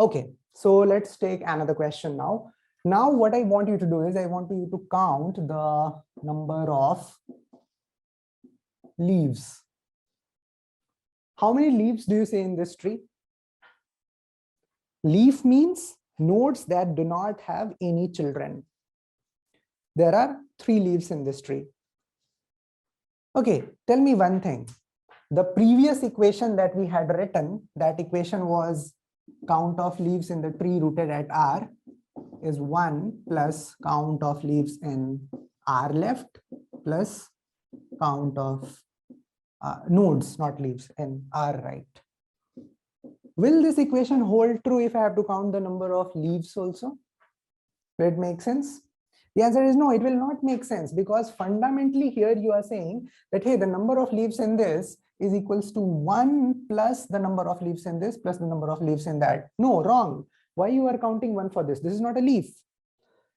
Okay, so let's take another question now. Now what I want you to do is I want you to count the number of leaves. How many leaves do you see in this tree? Leaf means nodes that do not have any children. There are 3 leaves in this tree. Okay, tell me one thing. The previous equation that we had written, that equation was count of leaves in the tree rooted at R is 1 plus count of leaves in R left plus count of nodes, not leaves, in R right. Will this equation hold true if I have to count the number of leaves also? Will it make sense? The answer is no, it will not make sense, because fundamentally here you are saying that, hey, the number of leaves in this is equals to 1 plus the number of leaves in this plus the number of leaves in that. No, wrong. Why you are counting 1 for this? This is not a leaf.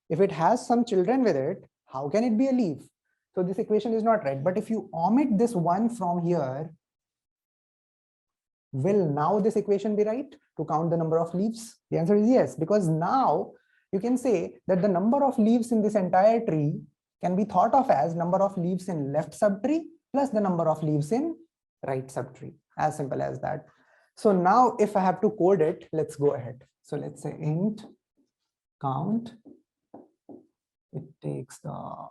If it has some children with it, how can it be a leaf? So this equation is not right. But if you omit this 1 from here, will now this equation be right to count the number of leaves? The answer is yes, because now you can say that the number of leaves in this entire tree can be thought of as number of leaves in left subtree plus the number of leaves in right subtree. As simple as that. So now if I have to code it, let's go ahead. So let's say int count. It takes the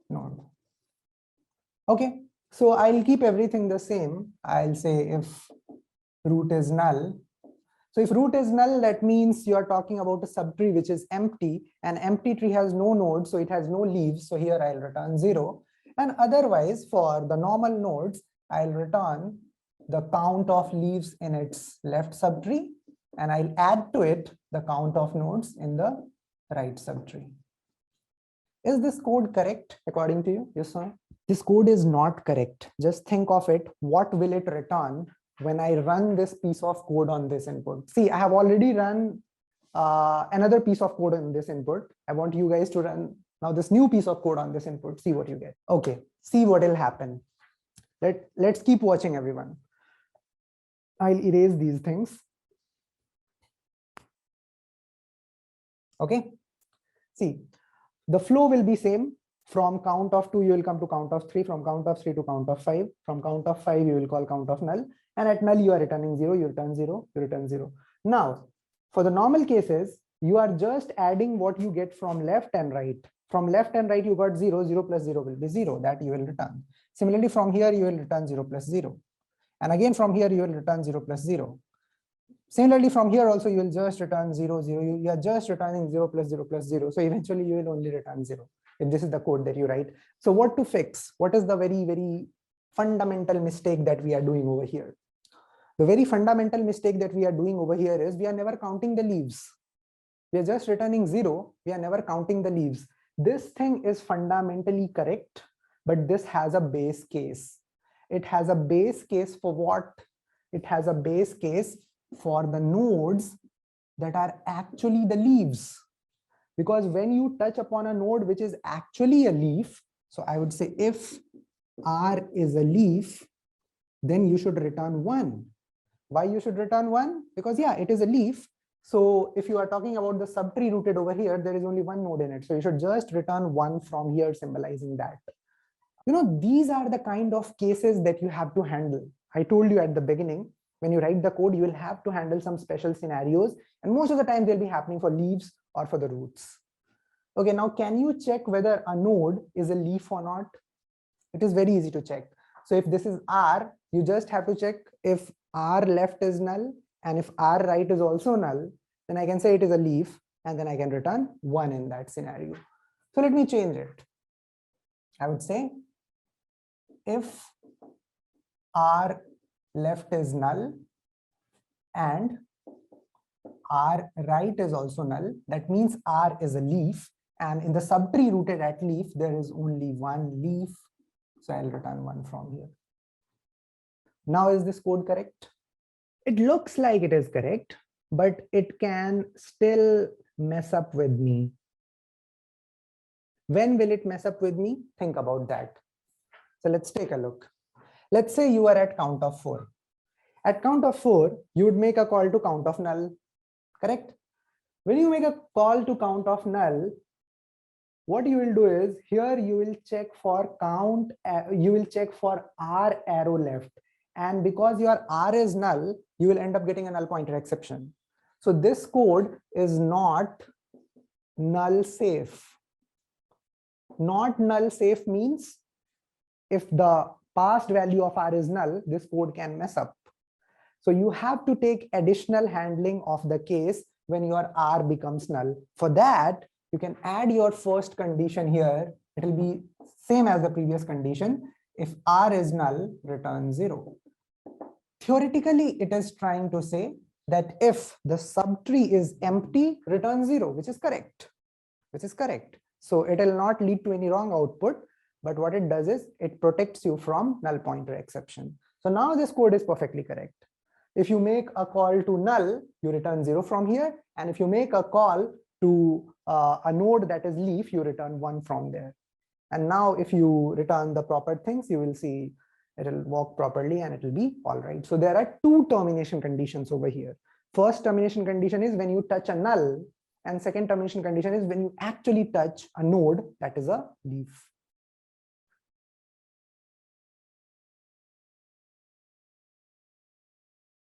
node. Okay, so I'll keep everything the same. I'll say if root is null. So if root is null, that means you are talking about a subtree which is empty. An empty tree has no nodes, so it has no leaves. So here I'll return 0. And otherwise, for the normal nodes, I'll return the count of leaves in its left subtree, and I'll add to it the count of nodes in the right subtree. Is this code correct according to you? Yes or no? This code is not correct. Just think of it. What will it return when I run this piece of code on this input? See, I have already run another piece of code on this input. I want you guys to run now this new piece of code on this input. See what you get. Okay, see what will happen. Let's keep watching, everyone. I'll erase these things. Okay, see, the flow will be same. From count of 2, you will come to count of 3. From count of 3 to count of 5. From count of 5, you will call count of null. And at null, you are returning 0. You return 0. You return 0. Now, for the normal cases, you are just adding what you get from left and right. From left and right, you got 0. 0 plus 0 will be 0. That you will return. Similarly, from here, you will return 0 plus 0. And again, from here, you will return 0 plus 0. Similarly, from here also, you will just return 0, 0. You are just returning 0 plus 0 plus 0. So eventually, you will only return 0. If this is the code that you write. So what to fix? What is the very, very fundamental mistake that we are doing over here? The very fundamental mistake that we are doing over here is we are never counting the leaves. We are just returning 0. We are never counting the leaves. This thing is fundamentally correct, but this has a base case. It has a base case for what? It has a base case for the nodes that are actually the leaves. Because when you touch upon a node which is actually a leaf, so I would say if R is a leaf, then you should return 1. Why you should return 1? Because yeah, it is a leaf. So if you are talking about the subtree rooted over here, there is only 1 node in it. So you should just return 1 from here, symbolizing that. You know, these are the kind of cases that you have to handle. I told you at the beginning, when you write the code, you will have to handle some special scenarios. And most of the time they'll be happening for leaves or for the roots. Okay, now can you check whether a node is a leaf or not? It is very easy to check. So if this is R, you just have to check if R left is null and if R right is also null, then I can say it is a leaf and then I can return 1 in that scenario. So let me change it. I would say if R left is null and R right is also null, that means R is a leaf, and in the subtree rooted at leaf, there is only 1 leaf. So I'll return 1 from here. Now, is this code correct? It looks like it is correct, but it can still mess up with me. When will it mess up with me? Think about that. So let's take a look. Let's say you are at count of 4. At count of 4, you would make a call to count of null. correct? When you make a call to count of null, what you will do is here you will check for count, you will check for R arrow left. And because your R is null, you will end up getting a null pointer exception. So this code is not null safe. Not null safe means if the past value of R is null, this code can mess up. So you have to take additional handling of the case when your R becomes null. For that, you can add your first condition here. It will be same as the previous condition. If R is null, return 0. Theoretically, it is trying to say that if the subtree is empty, return 0, which is correct. So it will not lead to any wrong output, but what it does is it protects you from null pointer exception. So now this code is perfectly correct. If you make a call to null, you return 0 from here. And if you make a call to a node that is leaf, you return 1 from there. And now if you return the proper things, you will see it will work properly and it will be all right. So there are 2 termination conditions over here. First termination condition is when you touch a null, and second termination condition is when you actually touch a node that is a leaf.